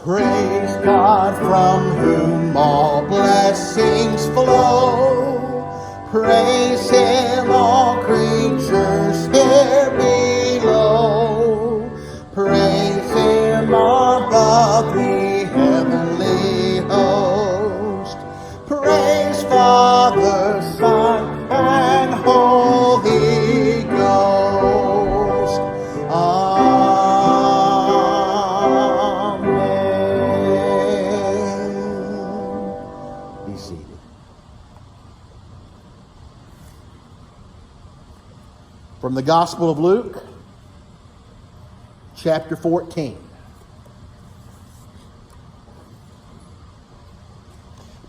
Praise God from whom all blessings flow. Praise Him, all creatures here below. Praise Him above the heavenly host. Praise Father, Son, and Holy Ghost. Amen. Be seated. From the Gospel of Luke, chapter 14.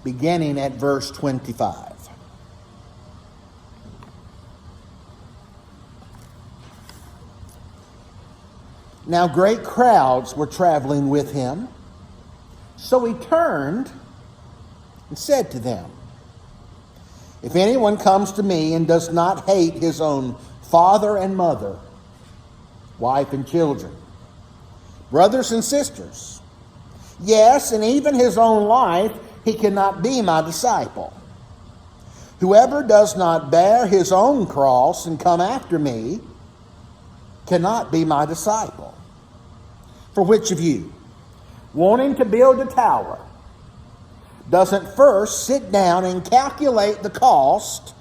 Beginning at verse 25. Now great crowds were traveling with him, so he turned and said to them, "If anyone comes to me and does not hate his own father and mother, wife and children, brothers and sisters, yes, and even his own life, he cannot be my disciple. Whoever does not bear his own cross and come after me cannot be my disciple. For which of you, wanting to build a tower, doesn't first sit down and calculate the cost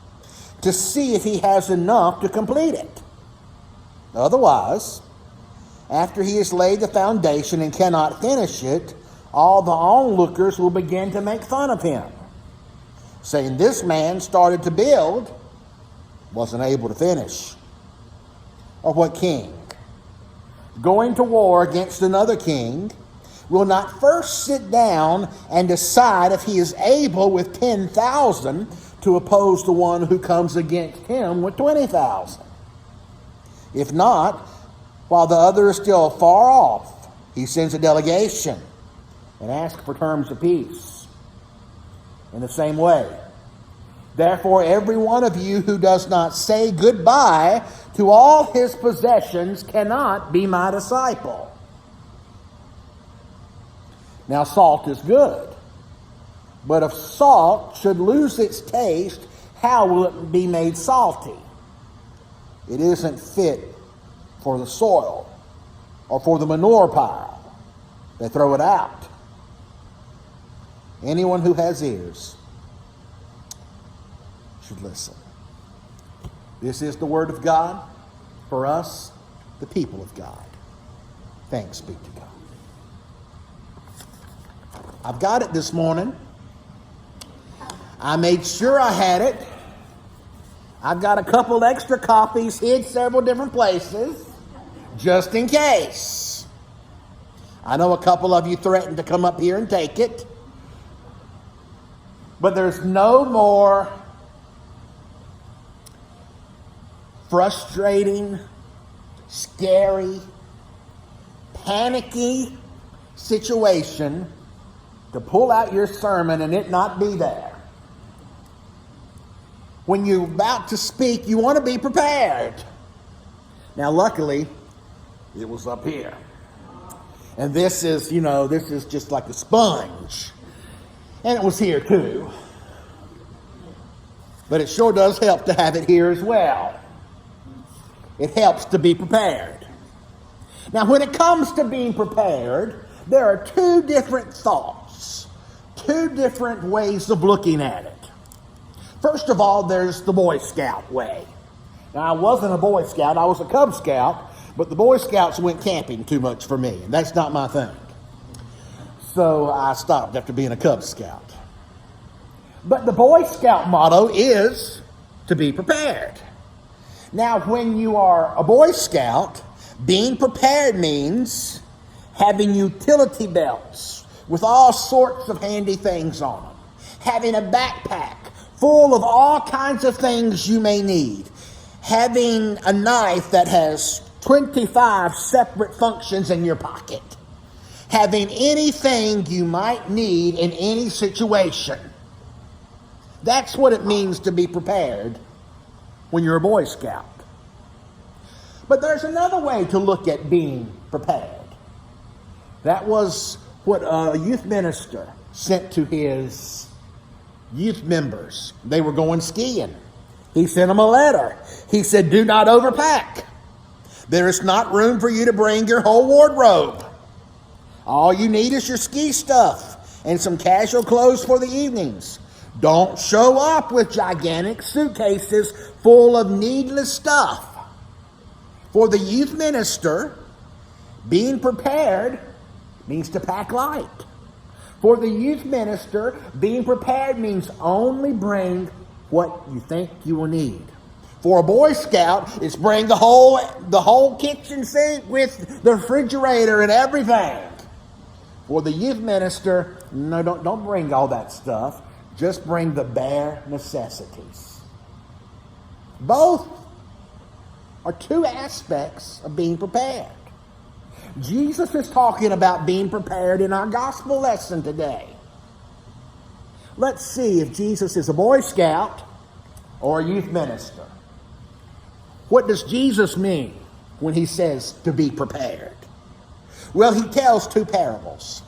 to see if he has enough to complete it? Otherwise, after he has laid the foundation and cannot finish it, all the onlookers will begin to make fun of him, saying, 'This man started to build, wasn't able to finish.' Or what king, going to war against another king, will not first sit down and decide if he is able with 10,000 to oppose the one who comes against him with 20,000? If not, while the other is still far off, he sends a delegation and asks for terms of peace. In the same way, therefore, every one of you who does not say goodbye to all his possessions cannot be my disciple. Now, salt is good, but if salt should lose its taste, how will it be made salty? It isn't fit for the soil or for the manure pile. They throw it out. Anyone who has ears should listen." This is the word of God for us, the people of God. Thanks be to God. I've got it this morning. I made sure I had it. I've got a couple extra copies hid several different places, just in case. I know a couple of you threatened to come up here and take it. But there's no more frustrating, scary, panicky situation to pull out your sermon and it not be there. When you're about to speak, you want to be prepared. Now, luckily, it was up here. And this is just like a sponge. And it was here too. But it sure does help to have it here as well. It helps to be prepared. Now, when it comes to being prepared, there are two different thoughts, two different ways of looking at it. First of all, there's the Boy Scout way. Now, I wasn't a Boy Scout, I was a Cub Scout, but the Boy Scouts went camping too much for me, and that's not my thing. So I stopped after being a Cub Scout. But the Boy Scout motto is to be prepared. Now, when you are a Boy Scout, being prepared means having utility belts with all sorts of handy things on them, having a backpack full of all kinds of things you may need, having a knife that has 25 separate functions in your pocket, having anything you might need in any situation. That's what it means to be prepared when you're a Boy Scout. But there's another way to look at being prepared. That was what a youth minister sent to his youth members. They were going skiing. He sent them a letter. He said, do not overpack. There is not room for you to bring your whole wardrobe. All you need is your ski stuff and some casual clothes for the evenings. Don't show up with gigantic suitcases full of needless stuff. For the youth minister, being prepared means to pack light. For the youth minister, being prepared means only bring what you think you will need. For a Boy Scout, it's bring the whole kitchen sink with the refrigerator and everything. For the youth minister, no, don't bring all that stuff. Just bring the bare necessities. Both are two aspects of being prepared. Jesus is talking about being prepared in our gospel lesson today. Let's see if Jesus is a Boy Scout or a youth minister. What does Jesus mean when he says to be prepared? Well, he tells two parables.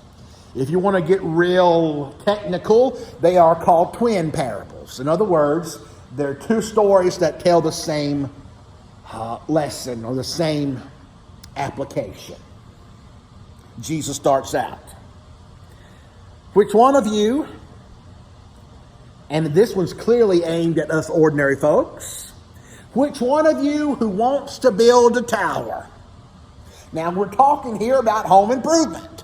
If you want to get real technical, they are called twin parables. In other words, they're two stories that tell the same lesson or the same application. Jesus starts out. Which one of you, and this one's clearly aimed at us ordinary folks, which one of you who wants to build a tower? Now we're talking here about home improvement.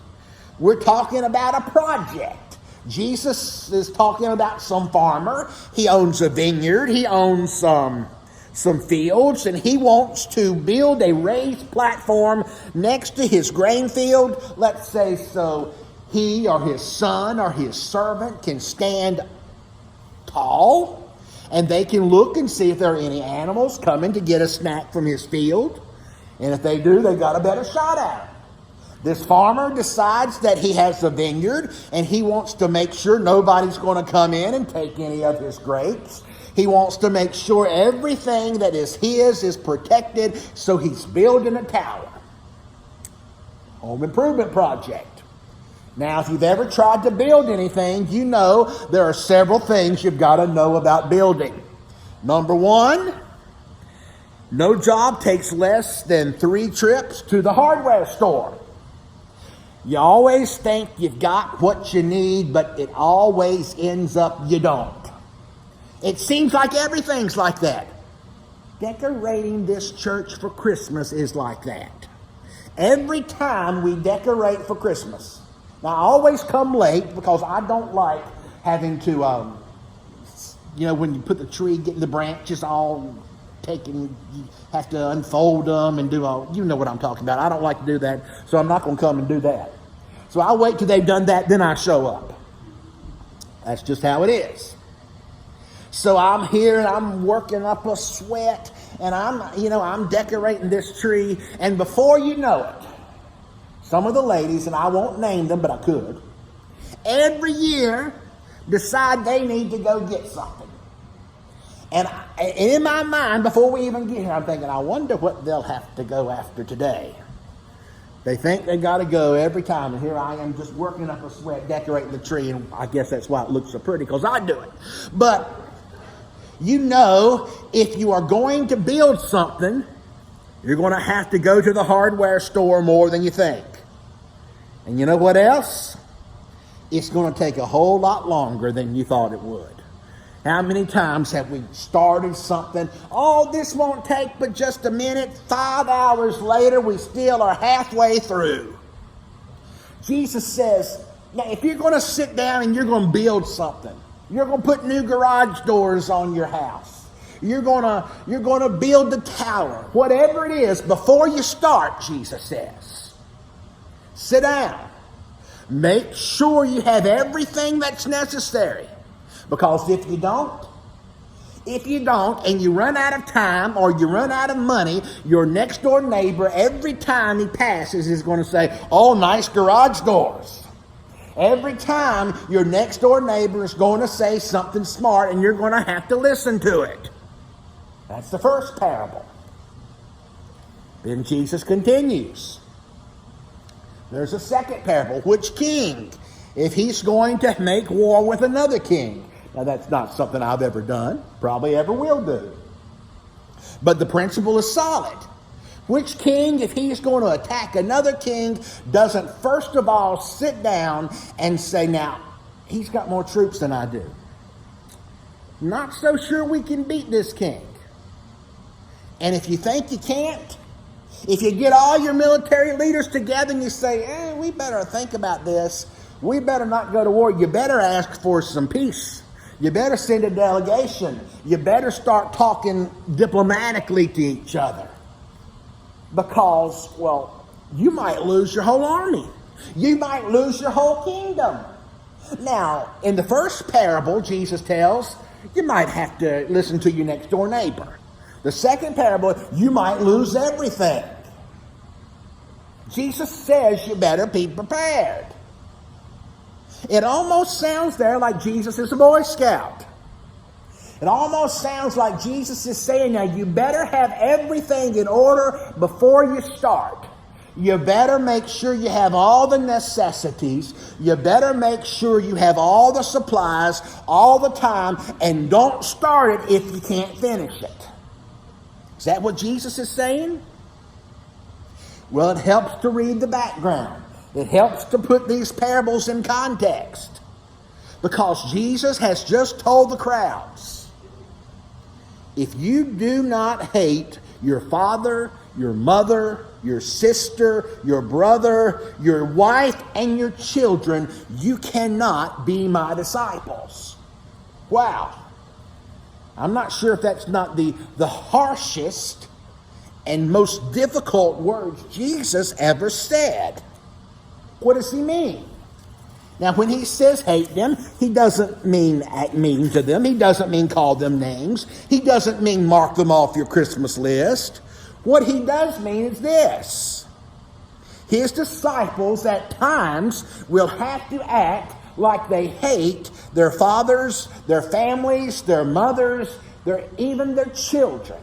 We're talking about a project. Jesus is talking about some farmer. He owns a vineyard. He owns some fields, and he wants to build a raised platform next to his grain field. Let's say so he or his son or his servant can stand tall, and they can look and see if there are any animals coming to get a snack from his field. And if they do, they've got a better shot at it. This farmer decides that he has a vineyard, and he wants to make sure nobody's going to come in and take any of his grapes. He wants to make sure everything that is his is protected, so he's building a tower. Home improvement project. Now, if you've ever tried to build anything, you know there are several things you've got to know about building. Number one, no job takes less than 3 trips to the hardware store. You always think you've got what you need, but it always ends up you don't. It seems like everything's like that. Decorating this church for Christmas is like that. Every time we decorate for Christmas, now, I always come late because I don't like having to, when you put the tree, getting the branches all taken, you have to unfold them and do all, you know what I'm talking about. I don't like to do that, so I'm not going to come and do that. So I'll wait till they've done that, then I show up. That's just how it is. So I'm here and I'm working up a sweat, and I'm decorating this tree, and before you know it, some of the ladies, and I won't name them, but I could, every year decide they need to go get something. And in my mind, before we even get here, I'm thinking, I wonder what they'll have to go after today. They think they got to go every time, and here I am just working up a sweat, decorating the tree, and I guess that's why it looks so pretty, because I do it. But, if you are going to build something, you're going to have to go to the hardware store more than you think. And you know what else? It's going to take a whole lot longer than you thought it would. How many times have we started something? Oh, this won't take but just a minute. 5 hours later, we still are halfway through. Jesus says, now if you're going to sit down and you're going to build something, you're going to put new garage doors on your house, you're going to build the tower, whatever it is, before you start, Jesus says, sit down. Make sure you have everything that's necessary. Because if you don't, and you run out of time or you run out of money, your next door neighbor, every time he passes, is going to say, oh, nice garage doors. Every time your next door neighbor is going to say something smart, and you're going to have to listen to it. That's the first parable. Then Jesus continues. There's a second parable. Which king, if he's going to make war with another king? Now, that's not something I've ever done, probably ever will do. But the principle is solid. Which king, if he's going to attack another king, doesn't first of all sit down and say, now, he's got more troops than I do. Not so sure we can beat this king. And if you think you can't, if you get all your military leaders together and you say, we better think about this, we better not go to war, you better ask for some peace. You better send a delegation. You better start talking diplomatically to each other. Because, well, you might lose your whole army. You might lose your whole kingdom. Now, in the first parable, Jesus tells, you might have to listen to your next door neighbor. The second parable, you might lose everything. Jesus says you better be prepared. It almost sounds there like Jesus is a Boy Scout. It almost sounds like Jesus is saying, now you better have everything in order before you start. You better make sure you have all the necessities. You better make sure you have all the supplies all the time, and don't start it if you can't finish it. Is that what Jesus is saying? Well, it helps to read the background. It helps to put these parables in context. Because Jesus has just told the crowds, if you do not hate your father, your mother, your sister, your brother, your wife, and your children, you cannot be my disciples. Wow. I'm not sure if that's not the harshest and most difficult words Jesus ever said. What does he mean? Now, when he says hate them, he doesn't mean act mean to them. He doesn't mean call them names. He doesn't mean mark them off your Christmas list. What he does mean is this. His disciples at times will have to act like they hate their fathers, their families, their mothers, even their children.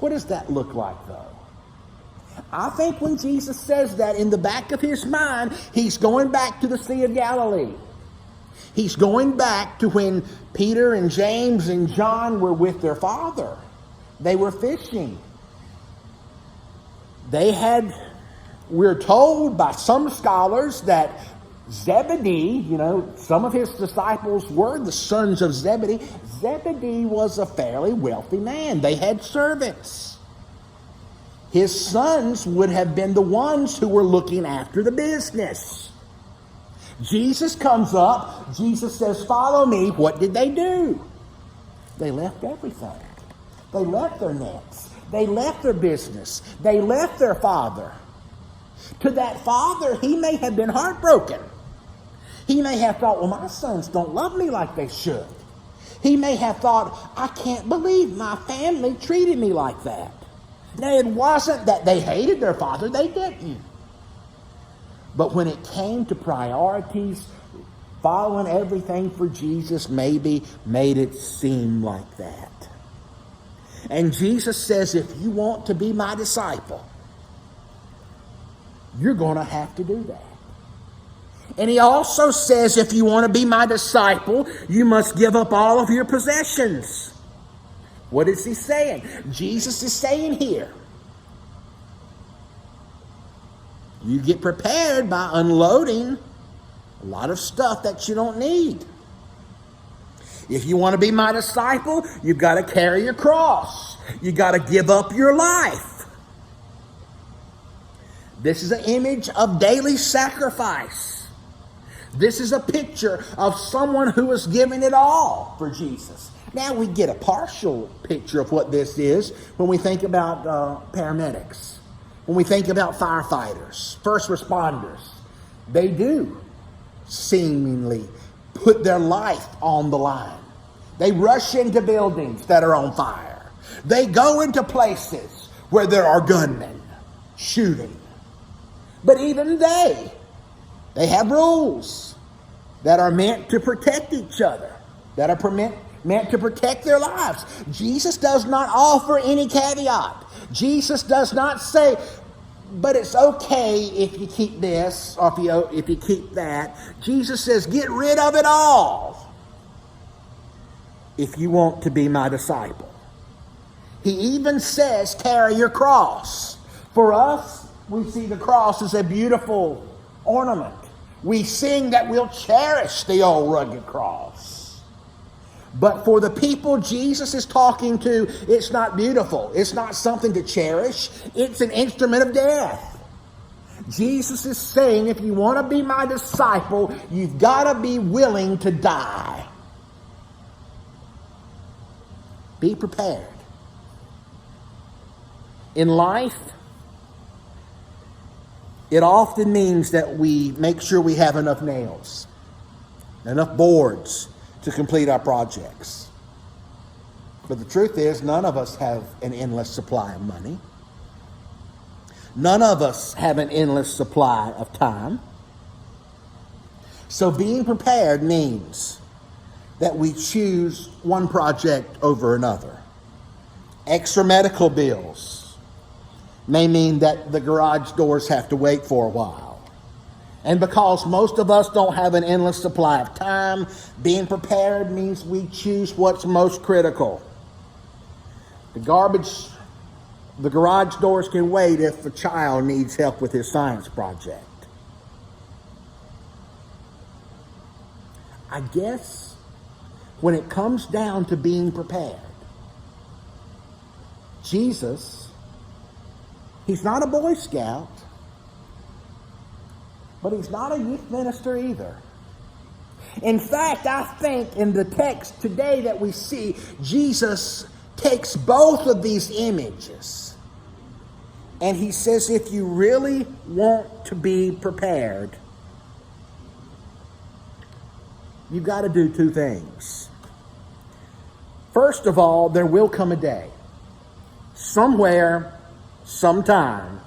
What does that look like, though? I think when Jesus says that, in the back of his mind, he's going back to the Sea of Galilee. He's going back to when Peter and James and John were with their father. They were fishing. We're told by some scholars that Zebedee, some of his disciples were the sons of Zebedee. Zebedee was a fairly wealthy man. They had servants. His sons would have been the ones who were looking after the business. Jesus comes up. Jesus says, follow me. What did they do? They left everything. They left their nets. They left their business. They left their father. To that father, he may have been heartbroken. He may have thought, well, my sons don't love me like they should. He may have thought, I can't believe my family treated me like that. Now, it wasn't that they hated their father. They didn't. But when it came to priorities, following everything for Jesus maybe made it seem like that. And Jesus says, if you want to be my disciple, you're going to have to do that. And he also says, if you want to be my disciple, you must give up all of your possessions. What is he saying? Jesus is saying here, you get prepared by unloading a lot of stuff that you don't need. If you want to be my disciple, you've got to carry your cross. You've got to give up your life. This is an image of daily sacrifice. This is a picture of someone who is giving it all for Jesus. Now we get a partial picture of what this is when we think about paramedics, when we think about firefighters, first responders. They do seemingly put their life on the line. They rush into buildings that are on fire. They go into places where there are gunmen shooting. But even they have rules that are meant to protect each other, that are meant to protect their lives. Jesus does not offer any caveat. Jesus does not say, but it's okay if you keep this or if you keep that. Jesus says, get rid of it all if you want to be my disciple. He even says, carry your cross. For us, we see the cross as a beautiful ornament. We sing that we'll cherish the old rugged cross. But for the people Jesus is talking to, it's not beautiful. It's not something to cherish. It's an instrument of death. Jesus is saying, if you want to be my disciple, you've got to be willing to die. Be prepared. In life, it often means that we make sure we have enough nails, enough boards to complete our projects. But the truth is, none of us have an endless supply of money. None of us have an endless supply of time. So being prepared means that we choose one project over another. Extra medical bills may mean that the garage doors have to wait for a while. And because most of us don't have an endless supply of time, being prepared means we choose what's most critical. The garage doors can wait if a child needs help with his science project. I guess when it comes down to being prepared, Jesus, he's not a Boy Scout, but he's not a youth minister either. In fact, I think in the text today that we see, Jesus takes both of these images and he says, if you really want to be prepared, you've got to do two things. First of all, there will come a day, somewhere, sometime,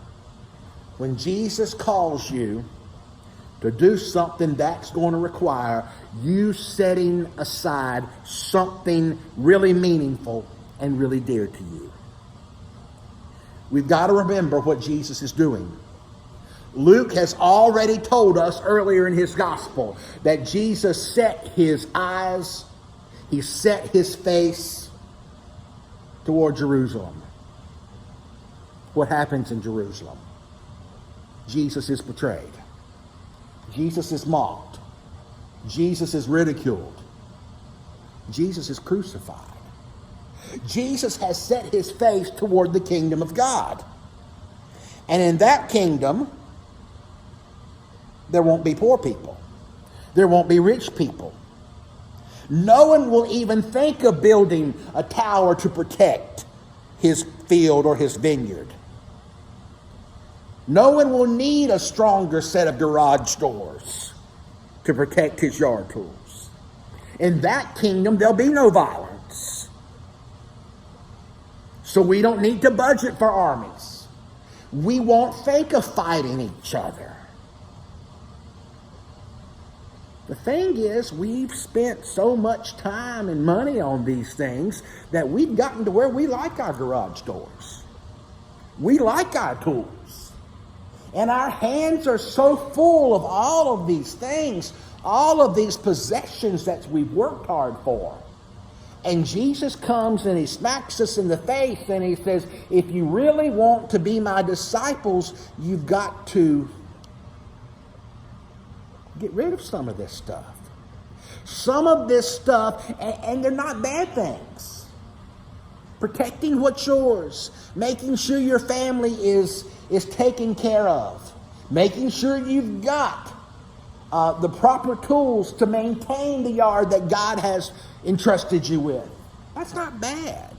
when Jesus calls you to do something that's going to require you setting aside something really meaningful and really dear to you. We've got to remember what Jesus is doing. Luke has already told us earlier in his gospel that Jesus set his eyes, he set his face toward Jerusalem. What happens in Jerusalem? Jesus is betrayed. Jesus is mocked. Jesus is ridiculed. Jesus is crucified. Jesus has set his face toward the kingdom of God. And in that kingdom, there won't be poor people. There won't be rich people. No one will even think of building a tower to protect his field or his vineyard. No one will need a stronger set of garage doors to protect his yard tools. In that kingdom, there'll be no violence. So we don't need to budget for armies. We won't think of fighting each other. The thing is, we've spent so much time and money on these things that we've gotten to where we like our garage doors. We like our tools. And our hands are so full of all of these things, all of these possessions that we've worked hard for. And Jesus comes and he smacks us in the face and he says, if you really want to be my disciples, you've got to get rid of some of this stuff. Some of this stuff, and they're not bad things. Protecting what's yours. Making sure your family is taken care of. Making sure you've got the proper tools to maintain the yard that God has entrusted you with. That's not bad.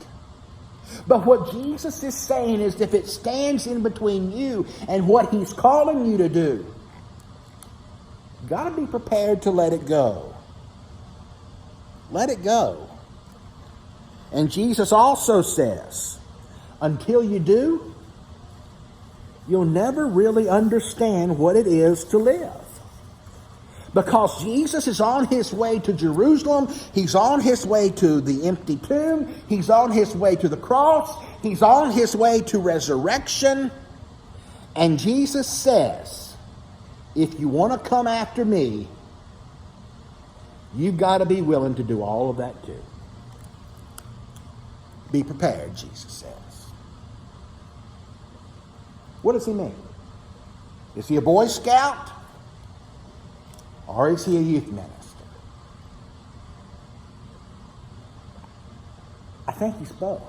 But what Jesus is saying is if it stands in between you and what he's calling you to do, you've got to be prepared to let it go. Let it go. And Jesus also says, until you do, you'll never really understand what it is to live. Because Jesus is on his way to Jerusalem. He's on his way to the empty tomb. He's on his way to the cross. He's on his way to resurrection. And Jesus says, if you want to come after me, you've got to be willing to do all of that too. Be prepared, Jesus says. What does he mean? Is he a Boy Scout? Or is he a youth minister? I think he's both.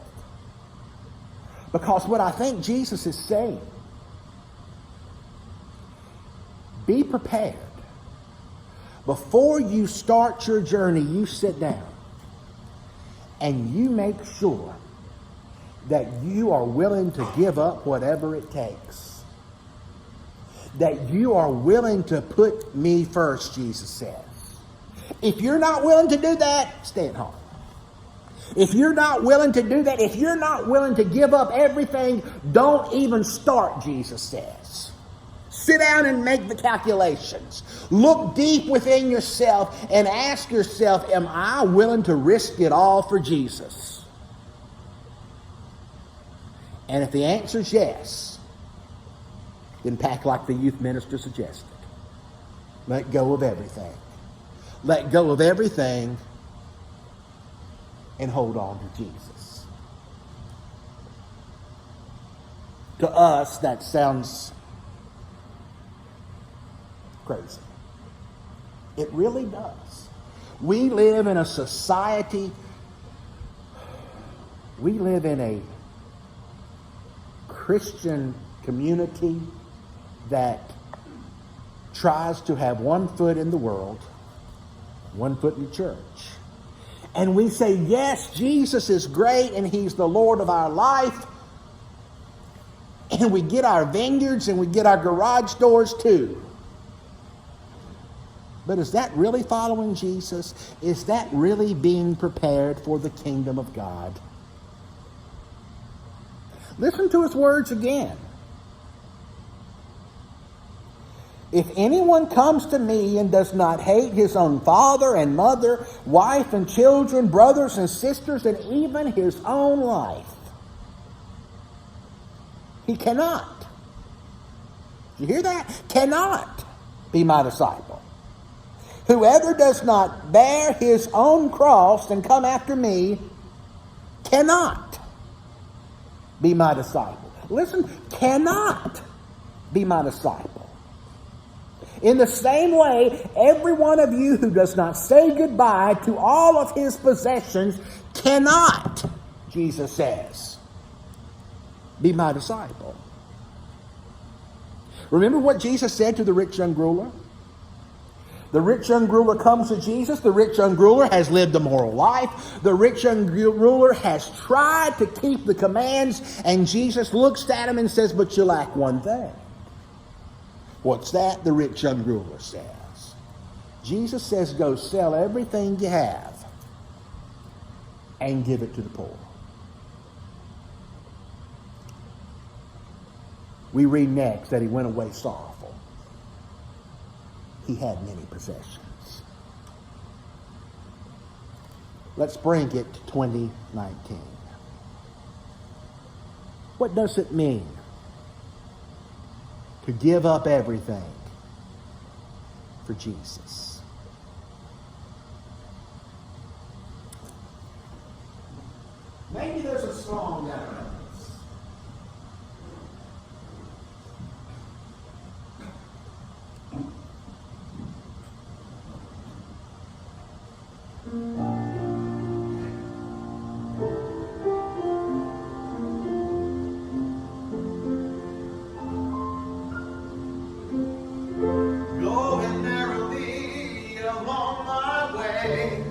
Because what I think Jesus is saying, be prepared. Before you start your journey, you sit down and you make sure that you are willing to give up whatever it takes. That you are willing to put me first, Jesus says. If you're not willing to do that, stay at home. If you're not willing to do that, if you're not willing to give up everything, don't even start, Jesus says. Sit down and make the calculations. Look deep within yourself and ask yourself, am I willing to risk it all for Jesus? And if the answer is yes, then pack like the youth minister suggested. Let go of everything. Let go of everything and hold on to Jesus. To us, that sounds crazy. It really does. We live in a society, we live in a Christian community that tries to have one foot in the world, one foot in the church. And we say, yes, Jesus is great and he's the Lord of our life. And we get our vineyards and we get our garage doors too. But is that really following Jesus? Is that really being prepared for the kingdom of God? Listen to his words again. If anyone comes to me and does not hate his own father and mother, wife and children, brothers and sisters, and even his own life, he cannot. Did you hear that? Cannot be my disciple. Whoever does not bear his own cross and come after me cannot be my disciple. Listen, cannot be my disciple. In the same way, every one of you who does not say goodbye to all of his possessions cannot, Jesus says, be my disciple. Remember what Jesus said to the rich young ruler? The rich young ruler comes to Jesus. The rich young ruler has lived a moral life. The rich young ruler has tried to keep the commands, and Jesus looks at him and says, but you lack one thing. What's that? The rich young ruler says. Jesus says, go sell everything you have and give it to the poor. We read next that he went away sorrowful. He had many possessions. Let's bring it to 2019. What does it mean to give up everything for Jesus? Maybe there's a song that runs. Going merrily along my way,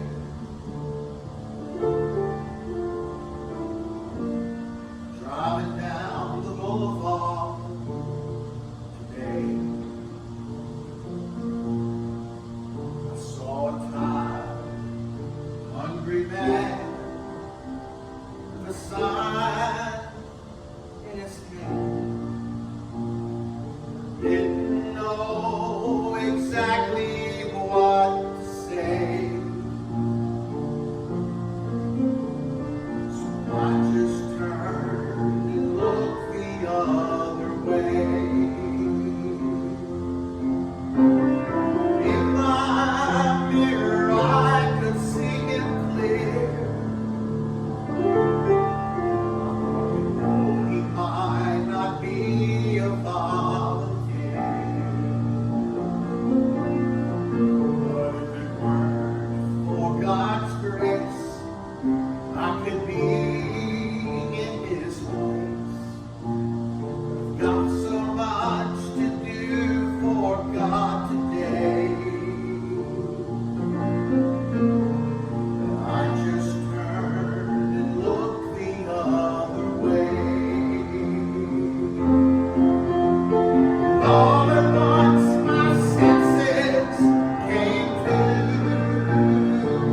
all at once my senses came to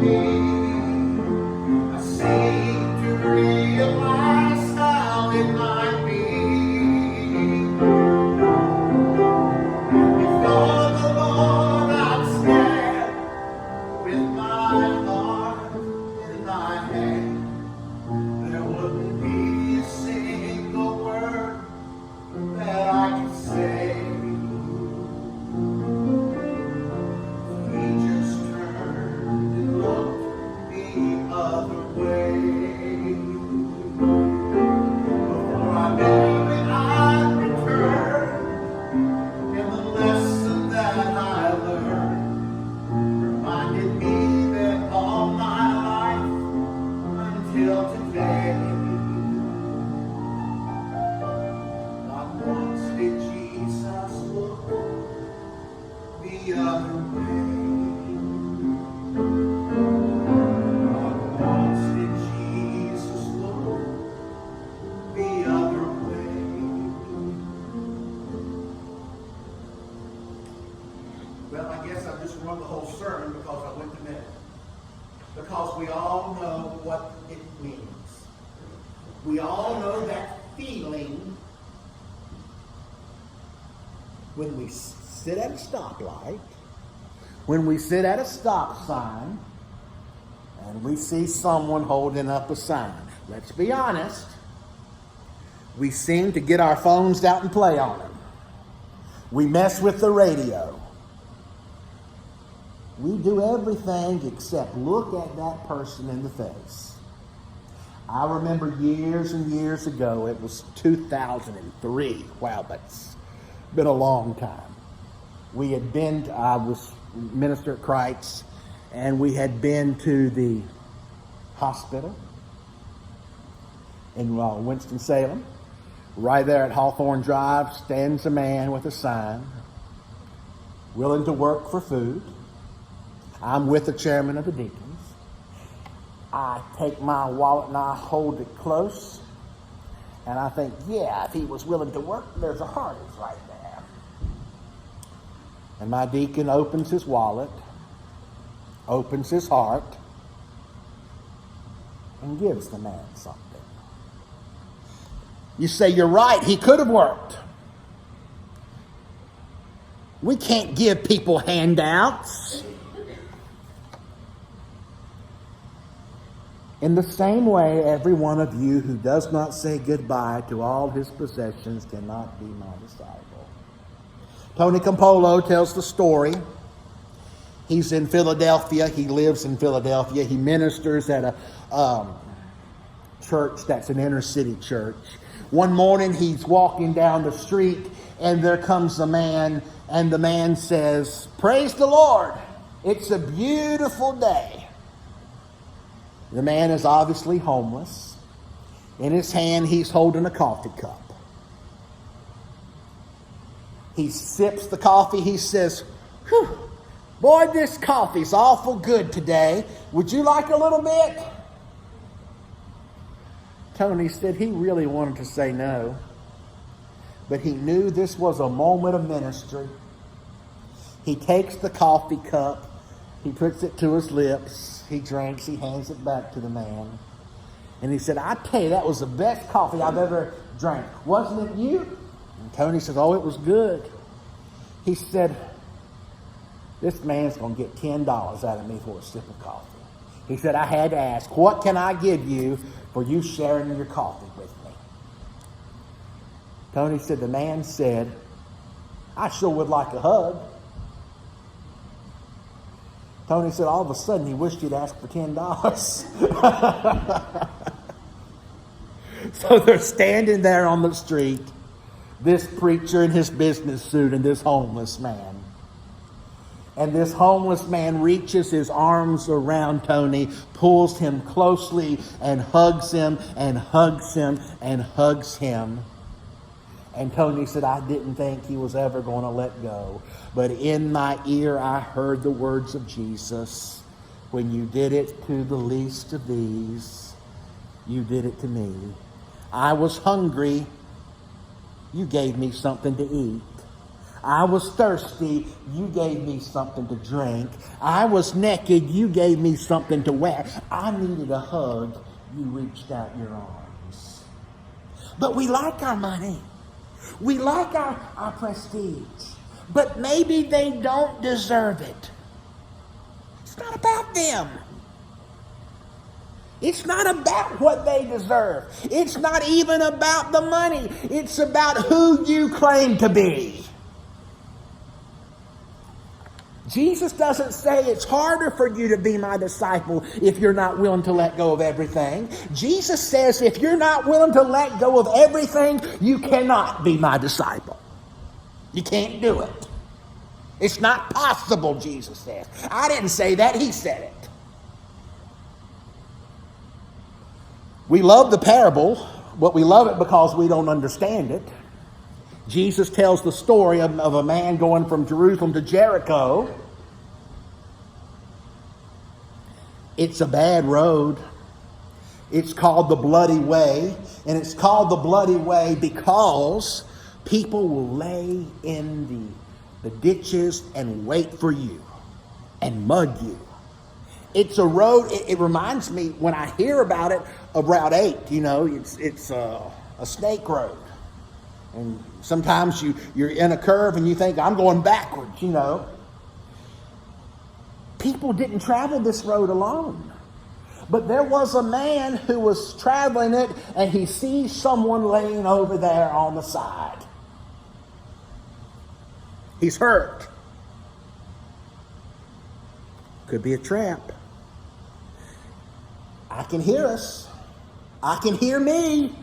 me. I seemed to realize how it might be. Before the Lord I'd stand with my heart in my hand. There wouldn't be a single word that I could say. He just turned and looked the other way. Before I knew it, I'd returned, and the lesson that I learned reminded me that all my life until today, not once did Jesus look the other way. Not once did Jesus look the other way. Well, I guess I just run the whole sermon because I went to bed. Because we all know what it means. We all know that feeling when we sit at a stoplight, when we sit at a stop sign, and we see someone holding up a sign. Let's be honest. We seem to get our phones out and play on them. We mess with the radio. We do everything except look at that person in the face. I remember years and years ago, it was 2003. Wow, that's been a long time. We had been, I was minister at Christ, and we had been to the hospital in Winston-Salem. Right there at Hawthorne Drive stands a man with a sign, willing to work for food. I'm with the chairman of the deacons. I take my wallet and I hold it close. And I think, yeah, if he was willing to work, there's a Hardee's right there. And my deacon opens his wallet, opens his heart, and gives the man something. You say, you're right, he could have worked. We can't give people handouts. In the same way, every one of you who does not say goodbye to all his possessions cannot be my disciple. Tony Campolo tells the story. He's in Philadelphia. He lives in Philadelphia. He ministers at a church that's an inner city church. One morning he's walking down the street and there comes a man, and the man says, "Praise the Lord, it's a beautiful day." The man is obviously homeless. In his hand, he's holding a coffee cup. He sips the coffee. He says, "Whew, boy, this coffee's awful good today. Would you like a little bit?" Tony said he really wanted to say no, but he knew this was a moment of ministry. He takes the coffee cup. He puts it to his lips. He drinks. He hands it back to the man. And he said, "I tell you, that was the best coffee I've ever drank. Wasn't it you?" And Tony said, "Oh, it was good." He said, "This man's going to get $10 out of me for a sip of coffee." He said, "I had to ask, what can I give you for you sharing your coffee with me?" Tony said, the man said, "I sure would like a hug." Tony said all of a sudden he wished he'd asked for $10. So they're standing there on the street, this preacher in his business suit and this homeless man. And this homeless man reaches his arms around Tony, pulls him closely and hugs him and hugs him and hugs him. And Tony said, "I didn't think he was ever going to let go. But in my ear, I heard the words of Jesus. When you did it to the least of these, you did it to me. I was hungry. You gave me something to eat. I was thirsty, you gave me something to drink. I was naked, you gave me something to wear. I needed a hug, you reached out your arms. But we like our money. We like our prestige. But maybe they don't deserve it. It's not about them. It's not about what they deserve. It's not even about the money. It's about who you claim to be. Jesus doesn't say it's harder for you to be my disciple if you're not willing to let go of everything. Jesus says if you're not willing to let go of everything, you cannot be my disciple. You can't do it. It's not possible, Jesus says. I didn't say that, he said it. We love the parable, but we love it because we don't understand it. Jesus tells the story of a man going from Jerusalem to Jericho. It's a bad road. It's called the Bloody Way. And it's called the Bloody Way because people will lay in the ditches and wait for you and mud you. It's a road, it reminds me, when I hear about it, of Route 8. You know, it's a snake road. And sometimes you're in a curve and you think, I'm going backwards, you know. People didn't travel this road alone. But there was a man who was traveling it and he sees someone laying over there on the side. He's hurt. Could be a trap. I can hear us. I can hear me.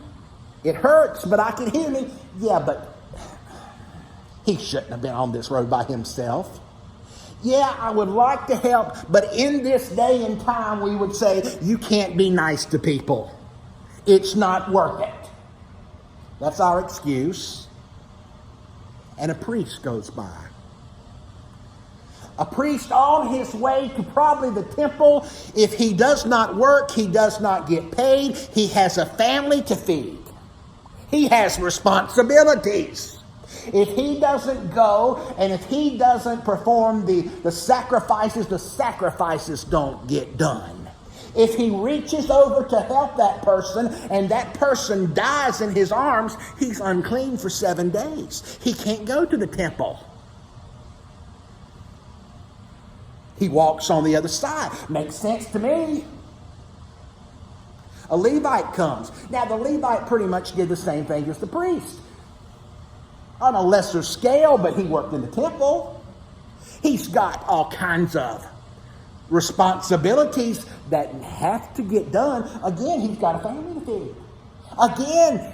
It hurts, but I can hear me. Yeah, but he shouldn't have been on this road by himself. Yeah, I would like to help, but in this day and time, we would say, you can't be nice to people. It's not worth it. That's our excuse. And a priest goes by. A priest on his way to probably the temple. If he does not work, he does not get paid. He has a family to feed. He has responsibilities. If he doesn't go and if he doesn't perform the sacrifices don't get done. If he reaches over to help that person and that person dies in his arms, he's unclean for 7 days. He can't go to the temple. He walks on the other side. Makes sense to me. A Levite comes. Now, the Levite pretty much did the same thing as the priest. On a lesser scale, but he worked in the temple. He's got all kinds of responsibilities that have to get done. Again, he's got a family to feed. Again,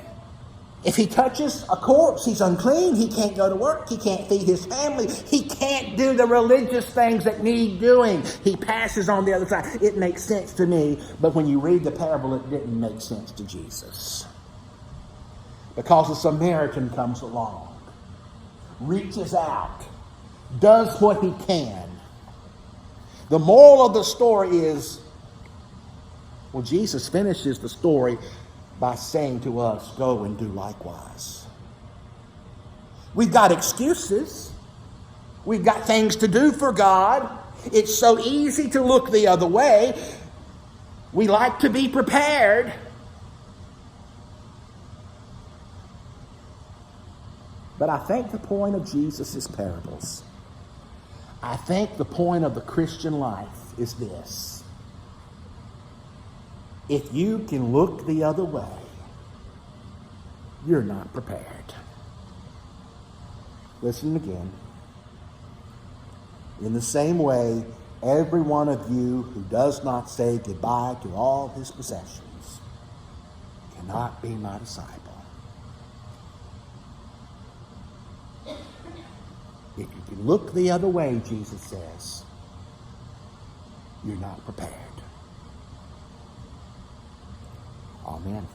if he touches a corpse, he's unclean. He can't go to work. He can't feed his family. He can't do the religious things that need doing. He passes on the other side. It makes sense to me, but when you read the parable, it didn't make sense to Jesus. Because a Samaritan comes along, reaches out, does what he can. The moral of the story is, well, Jesus finishes the story by saying to us, go and do likewise. We've got excuses. We've got things to do for God. It's so easy to look the other way. We like to be prepared. But I think the point of Jesus' parables, I think the point of the Christian life is this. If you can look the other way, you're not prepared. Listen again. In the same way, every one of you who does not say goodbye to all his possessions cannot be my disciple. If you can look the other way, Jesus says, you're not prepared. Amen.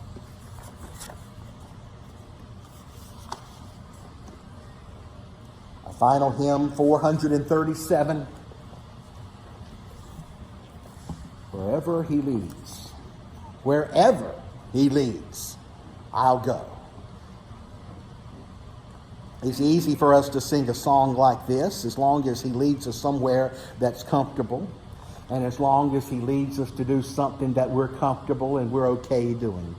A final hymn, 437. Wherever he leads, I'll go. It's easy for us to sing a song like this as long as he leads us somewhere that's comfortable, and as long as he leads us to do something that we're comfortable and we're okay doing.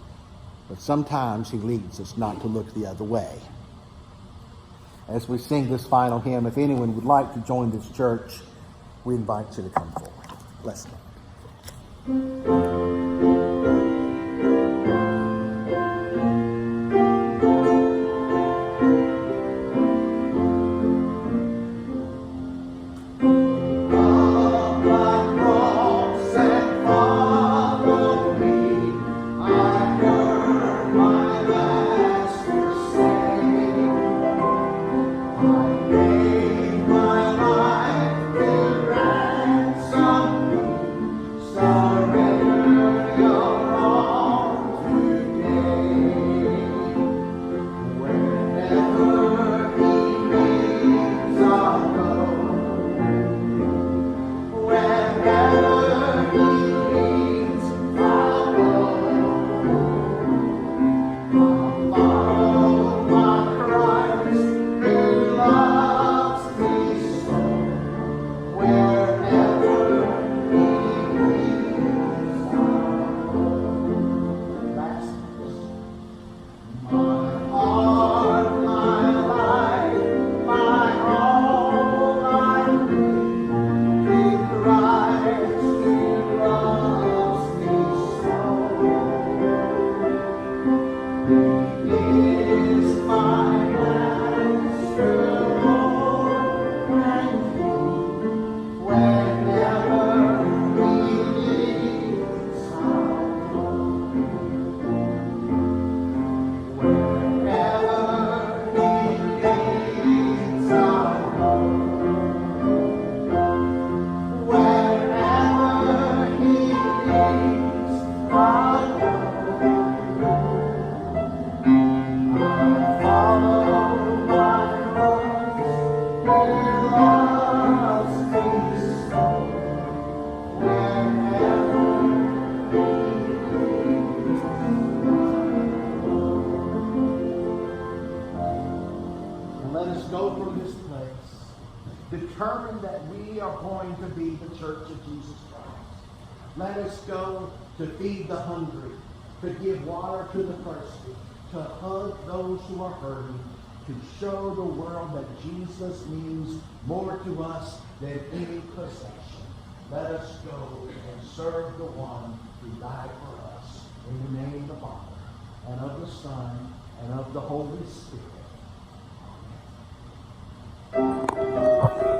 But sometimes he leads us not to look the other way. As we sing this final hymn, if anyone would like to join this church, we invite you to come forward. Bless you. Determined that we are going to be the church of Jesus Christ. Let us go to feed the hungry, to give water to the thirsty, to hug those who are hurting, to show the world that Jesus means more to us than any possession. Let us go and serve the one who died for us. In the name of the Father, and of the Son, and of the Holy Spirit. Amen.